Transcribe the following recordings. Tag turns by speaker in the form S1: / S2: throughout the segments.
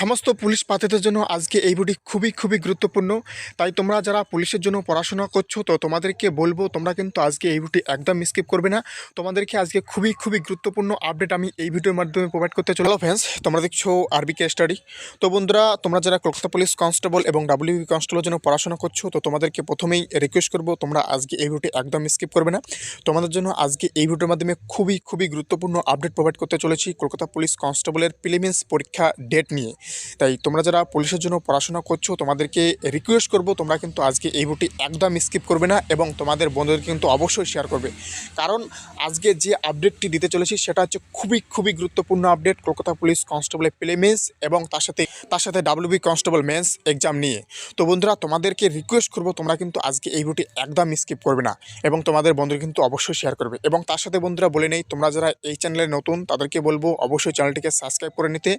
S1: সমস্ত পুলিশ প্রার্থীদের জন্য আজকে এই ভিডিওটি খুবই গুরুত্বপূর্ণ। তাই তোমরা যারা পুলিশের জন্য পড়াশোনা করছো তো তোমাদেরকে বলবো তোমরা কিন্তু আজকে এই ভিডিওটি একদম স্কিপ করবে না। তোমাদেরকে আজকে খুবই গুরুত্বপূর্ণ আপডেট আমি এই ভিডিওর মাধ্যমে প্রোভাইড করতে চলো। ফ্রেন্ডস, তোমরা দেখছো আরবিকে স্টাডি। তো বন্ধুরা, তোমরা যারা কলকাতা পুলিশ কনস্টেবল এবং ডাব্লিউবি কনস্টেবলের জন্য পড়াশোনা করছো তো তোমাদেরকে প্রথমেই রিকোয়েস্ট করবো তোমরা আজকে এই ভিডিওটি একদম স্কিপ করবে না। তোমাদের জন্য আজকে এই ভিডিওর মাধ্যমে খুবই গুরুত্বপূর্ণ আপডেট প্রোভাইড করতে চলেছি কলকাতা পুলিশ কনস্টেবলের প্রিলিমিনস পরীক্ষা ডেট নিয়ে। তাই তোমরা যারা পুলিশের জন্য পড়াশোনা করছো তোমাদেরকে রিকোয়েস্ট করব তোমরা কিন্তু আজকে এই ভিডিওটি একদম স্কিপ করবে না এবং তোমাদের বন্ধুদেরকে কিন্তু অবশ্যই শেয়ার করবে। কারণ আজকে যে আপডেটটি দিতে চলেছি সেটা হচ্ছে খুবই গুরুত্বপূর্ণ আপডেট কলকাতা পুলিশ কনস্টেবলের প্রিলিমিনস এবং তার সাথে ডাব্লিউবি কনস্টেবল মেন্স এক্সাম নিয়ে। তো বন্ধুরা, তোমাদেরকে রিকোয়েস্ট করব তোমরা কিন্তু আজকে এই ভিডিওটি একদম স্কিপ করবে না এবং তোমাদের বন্ধুরা কিন্তু অবশ্যই শেয়ার করবে। এবং তার সাথে বন্ধুরা বলে নেই, তোমরা যারা এই চ্যানেলে নতুন তাদেরকে বলবো অবশ্যই চ্যানেলটিকে সাবস্ক্রাইব করে নিতে।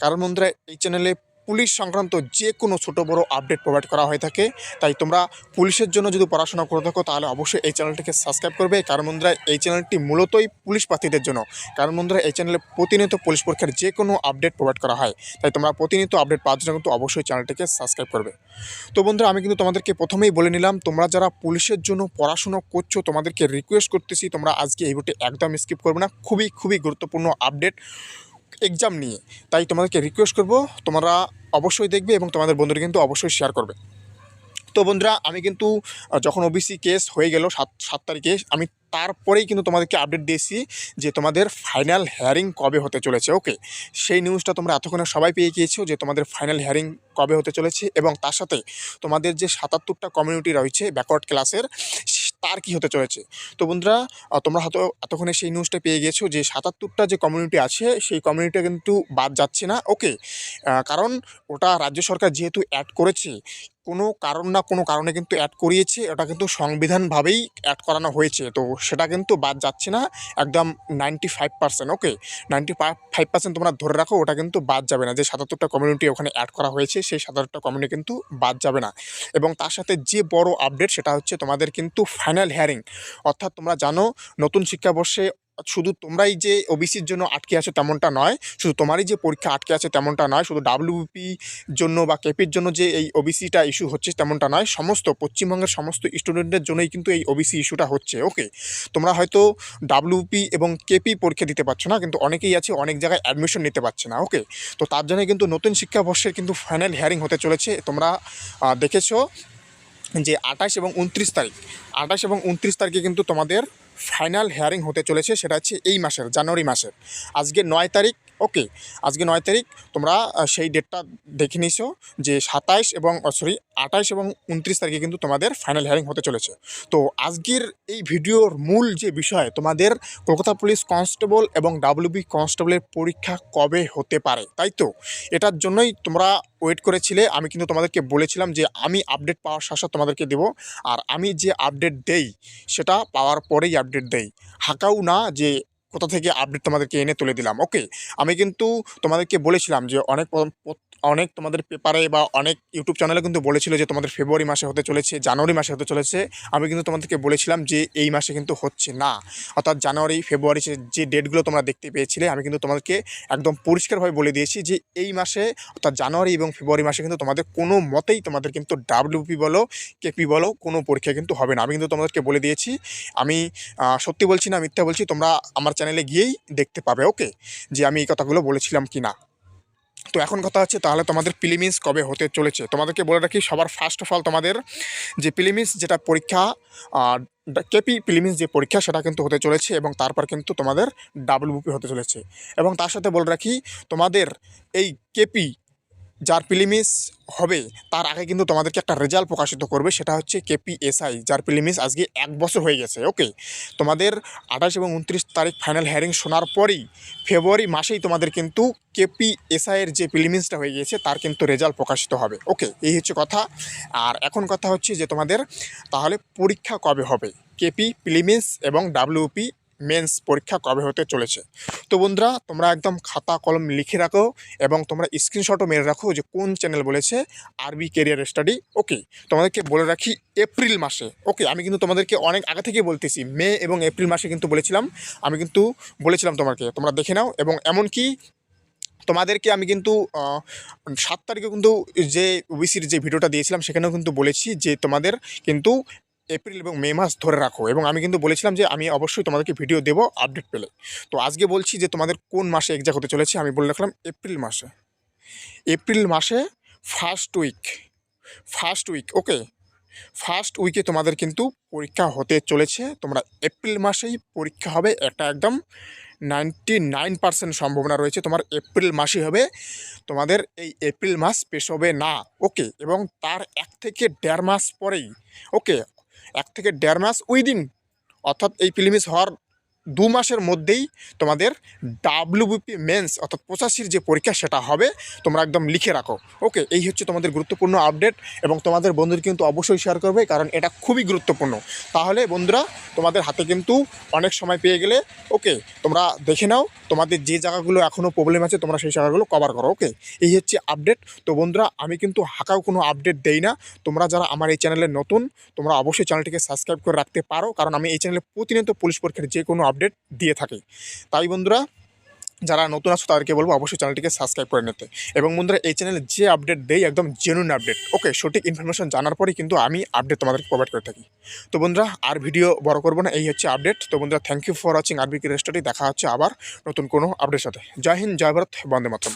S1: কারণ বন্ধুরা, এই চ্যানেলে পুলিশ সংক্রান্ত যে কোনো ছোটো বড়ো আপডেট প্রোভাইড করা হয়ে থাকে। তাই তোমরা পুলিশের জন্য যদি পড়াশোনা করে থাকো তাহলে অবশ্যই এই চ্যানেলটিকে সাবস্ক্রাইব করবে। কারণ বন্ধুরা, এই চ্যানেলটি মূলতই পুলিশ প্রার্থীদের জন্য। কারণ বন্ধুরা, এই চ্যানেলে প্রতিনিয়ত পুলিশ পরীক্ষার যে কোনো আপডেট প্রোভাইড করা হয়। তাই তোমরা প্রতিনিয়ত আপডেট পাওয়ার জন্য কিন্তু অবশ্যই চ্যানেলটিকে সাবস্ক্রাইব করবে। তো বন্ধুরা, আমি কিন্তু তোমাদেরকে প্রথমেই বলে নিলাম, তোমরা যারা পুলিশের জন্য পড়াশোনা করছো তোমাদেরকে রিকোয়েস্ট করতেছি তোমরা আজকে এই ভিডিওটি একদম স্কিপ করবে না। খুবই গুরুত্বপূর্ণ আপডেট এক্সাম নিয়ে। তাই তোমাদেরকে রিকোয়েস্ট করব তোমরা অবশ্যই দেখবে এবং তোমাদের বন্ধুরা কিন্তু অবশ্যই শেয়ার করবে। তো বন্ধুরা, আমি কিন্তু যখন ওবিসি কেস হয়ে গেল 7 তারিখে, আমি তারপরেই কিন্তু তোমাদেরকে আপডেট দিয়েছি যে তোমাদের ফাইনাল হিয়ারিং কবে হতে চলেছে। ওকে, সেই নিউজটা তোমরা এতক্ষণে সবাই পেয়ে গিয়েছো যে তোমাদের ফাইনাল হিয়ারিং কবে হতে চলেছে এবং তার সাথে তোমাদের যে 77টা কমিউনিটি রয়েছে ব্যাকওয়ার্ড ক্লাসের, তার কি হতে চলেছে। তো বন্ধুরা, তোমরা হয়তো এতক্ষণে সেই নিউজটা পেয়ে গেছো যে 77টা যে কমিউনিটি আছে সেই কমিউনিটিটা কিন্তু বাদ যাচ্ছে না। ওকে, কারণ ওটা রাজ্য সরকার যেহেতু অ্যাড করেছে, কোনো কারণ না কোনো কারণে কিন্তু অ্যাড করিয়েছে, ওটা কিন্তু সংবিধানভাবেই অ্যাড করানো হয়েছে। তো সেটা কিন্তু বাদ যাচ্ছে না একদম 95%। ওকে, 95% তোমরা ধরে রাখো, ওটা কিন্তু বাদ যাবে না। যে 77টা কমিউনিটি ওখানে অ্যাড করা হয়েছে সেই 77টা কমিউনিটি কিন্তু বাদ যাবে না। এবং তার সাথে যে বড় আপডেট সেটা হচ্ছে তোমাদের কিন্তু ফাইনাল হিয়ারিং, অর্থাৎ তোমরা জানো নতুন শিক্ষাবর্ষে শুধু তোমরাই যে ওবিসির জন্য আটকে আছো তেমনটা নয়, শুধু তোমারই যে পরীক্ষা আটকে আছে তেমনটা নয়, শুধু ডাব্লিউপি জন্য বা কেপির জন্য যে এই ওবিসিটা ইস্যু হচ্ছে তেমনটা নয়, সমস্ত পশ্চিমবঙ্গের সমস্ত স্টুডেন্টদের জন্যই কিন্তু এই ওবিসি ইস্যুটা হচ্ছে। ওকে, তোমরা হয়তো ডাব্লিউপি এবং কেপি পরীক্ষা দিতে পারছো না, কিন্তু অনেকেই আছে অনেক জায়গায় অ্যাডমিশন নিতে পারছে না। ওকে, তো তার জন্য কিন্তু নতুন শিক্ষাবর্ষের কিন্তু ফাইনাল হিয়ারিং হতে চলেছে। তোমরা দেখেছো যে 28 এবং 29 তারিখ, 28 এবং 29 তারিখে কিন্তু তোমাদের ফাইনাল হিয়ারিং হতে চলেছে। সেটা হচ্ছে এই মাসের জানুয়ারি মাসের। আজকে 9 তারিখ। ওকে, আজকে 9 তারিখ। তোমরা সেই ডেটটা দেখে নিছো যে 28 এবং 29 তারিখে কিন্তু তোমাদের ফাইনাল হিয়ারিং হতে চলেছে। তো আজকের এই ভিডিওর মূল যে বিষয়, তোমাদের কলকাতা পুলিশ কনস্টেবল এবং ডাব্লিউবি কনস্টেবলের পরীক্ষা কবে হতে পারে, তাই তো এটার জন্যই তোমরা ওয়েট করেছিলে। আমি কিন্তু তোমাদেরকে বলেছিলাম যে আমি আপডেট পাওয়ার সাথে সাথে তোমাদেরকে দেবো, আর আমি যে আপডেট দেই সেটা পাওয়ার পরেই আপডেট দেই, হাঁকাও না যে কোথা থেকে আপডেট তোমাদেরকে এনে তুলে দিলাম। ওকে, আমি কিন্তু তোমাদেরকে বলেছিলাম যে অনেক তোমাদের পেপারে বা অনেক ইউটিউব চ্যানেলে কিন্তু বলেছিল যে তোমাদের ফেব্রুয়ারি মাসে হতে চলেছে, জানুয়ারি মাসে হতে চলেছে। আমি কিন্তু তোমাদেরকে বলেছিলাম যে এই মাসে কিন্তু হচ্ছে না, অর্থাৎ জানুয়ারি ফেব্রুয়ারি যে ডেটগুলো তোমরা দেখতে পেয়েছিলে আমি কিন্তু তোমাদেরকে একদম পরিষ্কারভাবে বলে দিয়েছি যে এই মাসে অর্থাৎ জানুয়ারি এবং ফেব্রুয়ারি মাসে কিন্তু তোমাদের কোনো মতেই তোমাদের কিন্তু ডাব্লিউপি বলো কেপি বলো কোনো পরীক্ষা কিন্তু হবে না। আমি কিন্তু তোমাদেরকে বলে দিয়েছি। আমি সত্যি বলছি না মিথ্যা বলছি, তোমরা আমার চ্যানেলে গিয়েই দেখতে পাবে। ওকে, যে আমি এই কথাগুলো বলেছিলাম কি না। তো এখন কথা হচ্ছে তাহলে তোমাদের প্রিলিমিনস কবে হতে চলেছে। তোমাদেরকে বলে রাখি, সবার ফার্স্ট অফ অল তোমাদের যে প্রিলিমিনস যেটা পরীক্ষা, কেপি প্রিলিমিনস যে পরীক্ষা সেটা কিন্তু হতে চলেছে এবং তারপর কিন্তু তোমাদের ডাব্লিউপি হতে চলেছে। এবং তার সাথে বলে রাখি, তোমাদের এই কেপি যার প্রিলিমিনস হবে তার আগে কিন্তু তোমাদেরকে একটা রেজাল্ট প্রকাশিত করবে, সেটা হচ্ছে কেপিএসআই যার প্রিলিমিনস আজকে 1 বছর হয়ে গেছে। ওকে, তোমাদের 28 এবং 29 তারিখ ফাইনাল হিয়ারিং শোনার পরেই ফেব্রুয়ারি মাসেই তোমাদের কিন্তু কেপিএসআইয়ের যে প্রিলিমিনসটা হয়ে গিয়েছে তার কিন্তু রেজাল্ট প্রকাশিত হবে। ওকে, এই হচ্ছে কথা। আর এখন কথা হচ্ছে যে তোমাদের তাহলে পরীক্ষা কবে হবে, কেপি প্রিলিমিনস এবং ডাব্লিউপি মেন্স পরীক্ষা কবে হতে চলেছে। তো বন্ধুরা, তোমরা একদম খাতা কলম লিখে রাখো এবং তোমরা স্ক্রিনশটও মেরে রাখো যে কোন চ্যানেল বলেছে, আরবি কেরিয়ার স্টাডি। ওকে, তোমাদেরকে বলে রাখি এপ্রিল মাসে। ওকে, আমি কিন্তু তোমাদেরকে অনেক আগে থেকেই বলতেছি, মে এবং এপ্রিল মাসে কিন্তু বলেছিলাম, আমি কিন্তু বলেছিলাম তোমাকে, তোমরা দেখে নাও। এবং এমনকি তোমাদেরকে আমি কিন্তু 7 তারিখে কিন্তু যে ওবিসির যে ভিডিওটা দিয়েছিলাম সেখানেও কিন্তু বলেছি যে তোমাদের কিন্তু এপ্রিল এবং মে মাস ধরে রাখো, এবং আমি কিন্তু বলেছিলাম যে আমি অবশ্যই তোমাদেরকে ভিডিও দেবো আপডেট পেলে। তো আজকে বলছি যে তোমাদের কোন মাসে এক্সাক্ট হতে চলেছে। আমি বলে রাখলাম এপ্রিল মাসে, এপ্রিল মাসে ফার্স্ট উইক ওকে, ফার্স্ট উইকে তোমাদের কিন্তু পরীক্ষা হতে চলেছে। তোমরা এপ্রিল মাসেই পরীক্ষা হবে, এটা একদম 99% সম্ভাবনা রয়েছে তোমার এপ্রিল মাসই হবে। তোমাদের এই এপ্রিল মাস পেশ হবে না ওকে, এবং তার 1 থেকে 1.5 মাস পরেই ওকে, 1 থেকে 1.5 মাস উইদিন, অর্থাৎ এই প্রিলিমিস হওয়ার 2 মাসের মধ্যেই তোমাদের ডাব্লিউবিপি মেন্স অর্থাৎ 85-র যে পরীক্ষা সেটা হবে। তোমরা একদম লিখে রাখো ওকে। এই হচ্ছে তোমাদের গুরুত্বপূর্ণ আপডেট, এবং তোমাদের বন্ধুদের কিন্তু অবশ্যই শেয়ার করবে, কারণ এটা খুবই গুরুত্বপূর্ণ। তাহলে বন্ধুরা তোমাদের হাতে কিন্তু অনেক সময় পেয়ে গেলে ওকে, তোমরা দেখে নাও তোমাদের যে জায়গাগুলো এখনও প্রবলেম আছে তোমরা সেই জায়গাগুলো কভার করো ওকে। এই হচ্ছে আপডেট। তো বন্ধুরা আমি কিন্তু হাঁকাও কোনো আপডেট দেই না। তোমরা যারা আমার এই চ্যানেলে নতুন তোমরা অবশ্যই চ্যানেলটিকে সাবস্ক্রাইব করে রাখতে পারো, কারণ আমি এই চ্যানেলে প্রতিনিয়ত পুলিশ পরীক্ষার যে কোনো আপডেট দিয়ে থাকি। তাই বন্ধুরা যারা নতুন আছো তাদেরকে বলবো অবশ্যই চ্যানেলটিকে সাবস্ক্রাইব করে নিতে। এবং বন্ধুরা এই চ্যানেলে যে আপডেট দেই একদম জেনুইন আপডেট ওকে, সঠিক ইনফরমেশন জানার পরেই কিন্তু আমি আপডেট তোমাদেরকে প্রোভাইড করে থাকি। তো বন্ধুরা আর ভিডিও বড় করবো না, এই হচ্ছে আপডেট। তো বন্ধুরা থ্যাংক ইউ ফর ওয়াচিং আরবিকে রেস্টার্টে। দেখা হচ্ছে আবার নতুন কোনো আপডেটের সাথে। জয় হিন্দ, জয় ভারত, বন্দে মাতরম।